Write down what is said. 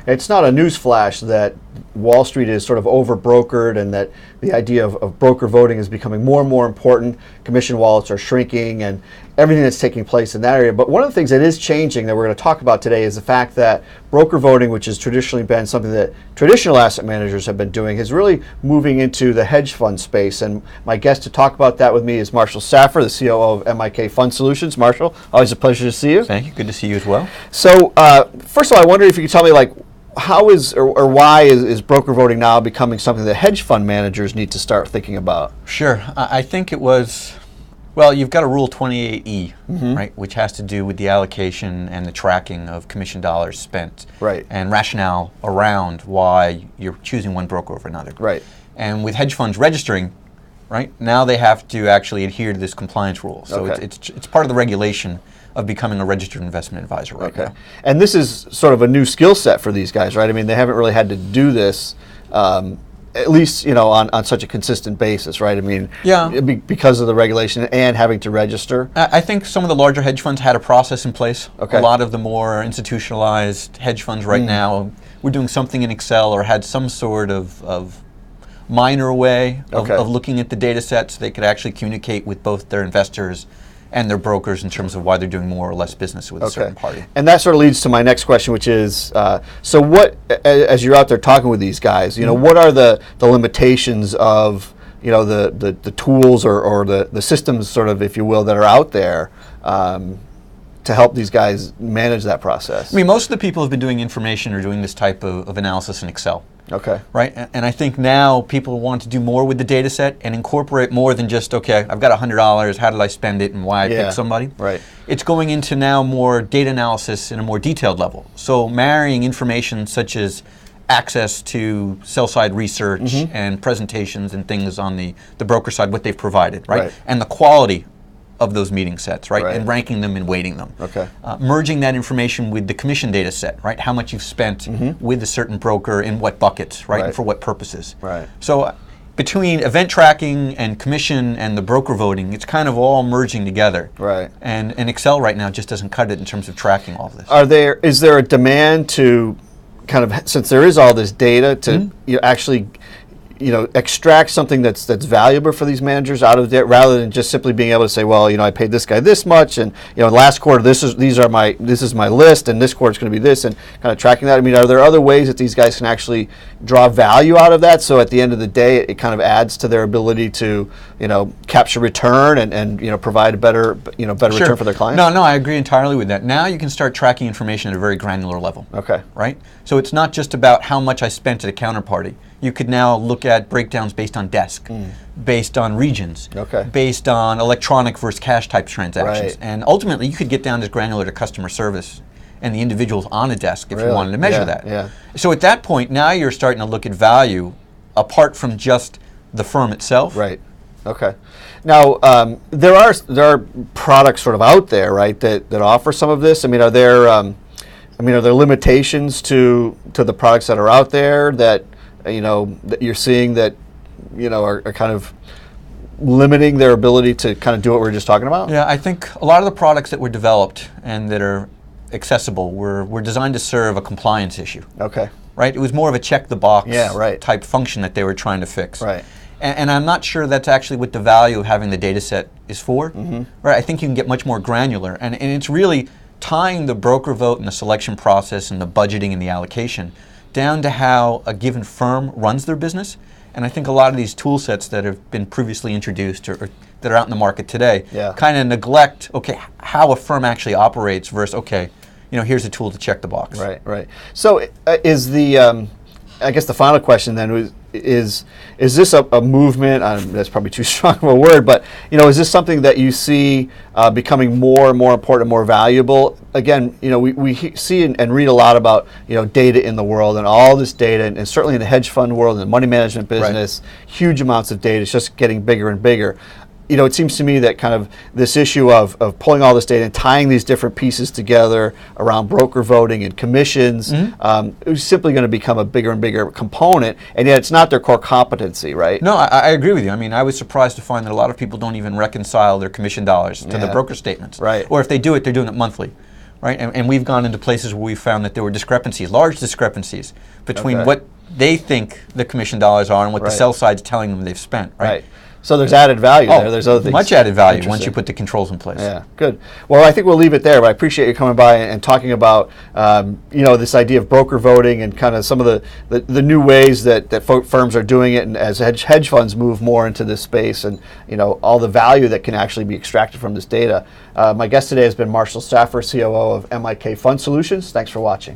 It's not a newsflash that Wall Street is sort of over-brokered and that the idea of broker voting is becoming more and more important. Commission wallets are shrinking and everything that's taking place in that area. But one of the things that is changing that we're going to talk about today is the fact that broker voting, which has traditionally been something that traditional asset managers have been doing, is really moving into the hedge fund space. And my guest to talk about that with me is Marshall Saffer, the COO of MIK Fund Solutions. Marshall, always a pleasure to see you. Thank you. Good to see you as well. So first of all, I wonder if you could tell me, like, how is or why is broker voting now becoming something that hedge fund managers need to start thinking about? Sure. I think it was, well, you've got a Rule 28E, right, which has to do with the allocation and the tracking of commission dollars spent, right, and rationale around why you're choosing one broker over another. Right. And with hedge funds registering, right, now they have to actually adhere to this compliance rule. So it's part of the regulation of becoming a registered investment advisor right now. And this is sort of a new skill set for these guys, right? I mean, they haven't really had to do this, at least, you know, on such a consistent basis, right? I mean, because of the regulation and having to register. I think some of the larger hedge funds had a process in place. Okay. A lot of the more institutionalized hedge funds right now were doing something in Excel or had some sort of minor way of looking at the data set so they could actually communicate with both their investors and their brokers in terms of why they're doing more or less business with a certain party. And that sort of leads to my next question, which is, so what, as you're out there talking with these guys, you know, what are the limitations of, you know, the tools or the systems, sort of, if you will, that are out there to help these guys manage that process? I mean, most of the people who've been doing information are doing this type of analysis in Excel. Okay. Right, and I think now people want to do more with the data set and incorporate more than just, okay, I've got $100, how did I spend it and why I picked somebody. Right. It's going into now more data analysis in a more detailed level. So marrying information such as access to sell-side research and presentations and things on the broker side, what they've provided, right? And the quality of those meeting sets, right? And ranking them and weighting them. Okay. Merging that information with the commission data set, right? How much you've spent with a certain broker in what buckets, right? And for what purposes. Right. So between event tracking and commission and the broker voting, it's kind of all merging together. Right. And Excel right now just doesn't cut it in terms of tracking all of this. Is there a demand to kind of, since there is all this data, to actually extract something that's valuable for these managers out of it, rather than just simply being able to say, well, I paid this guy this much, and last quarter this is my list, and this quarter is going to be this, and kind of tracking that. I mean, are there other ways that these guys can actually draw value out of that? So at the end of the day, it kind of adds to their ability to capture return and provide a better return for their clients. No, I agree entirely with that. Now you can start tracking information at a very granular level. Okay. Right. So it's not just about how much I spent at a counterparty. You could now look at breakdowns based on desk, based on regions, based on electronic versus cash type transactions. And ultimately, you could get down as granular to customer service and the individuals on a desk if you wanted to measure that. Yeah. So at that point, now you're starting to look at value apart from just the firm itself. Right. Okay. Now, there are products sort of out there, right, that offer some of this. I mean, are there limitations to the products that are out there that that you're seeing that are kind of limiting their ability to kind of do what we were just talking about? Yeah, I think a lot of the products that were developed and that are accessible were designed to serve a compliance issue. Okay. Right? It was more of a check the box type function that they were trying to fix. Right. And I'm not sure that's actually what the value of having the data set is for. Right? I think you can get much more granular, and it's really tying the broker vote and the selection process and the budgeting and the allocation down to how a given firm runs their business. And I think a lot of these tool sets that have been previously introduced or that are out in the market today kind of neglect, how a firm actually operates versus, here's a tool to check the box. Right. So is the, I guess the final question then is this a movement? That's probably too strong of a word, but is this something that you see becoming more and more important, and more valuable? Again, we see and read a lot about data in the world and all this data, and certainly in the hedge fund world and the money management business, huge amounts of data. It's just getting bigger and bigger. It seems to me that kind of this issue of pulling all this data and tying these different pieces together around broker voting and commissions is simply going to become a bigger and bigger component, and yet it's not their core competency, right? No, I agree with you. I mean, I was surprised to find that a lot of people don't even reconcile their commission dollars to the broker statements. Right. Or if they do it, they're doing it monthly. right? And we've gone into places where we found that there were discrepancies, large discrepancies, between Okay. what they think the commission dollars are and what the Right. sell side's telling them they've spent, right? Right. So there's added value there. There's other things. Much added value once Interesting. you put the controls in place. Yeah, good. Well, I think we'll leave it there, but I appreciate you coming by and talking about this idea of broker voting and kind of some of the new ways that firms are doing it, and as hedge funds move more into this space, and all the value that can actually be extracted from this data. My guest today has been Marshall Saffer, COO of MIK Fund Solutions. Thanks for watching.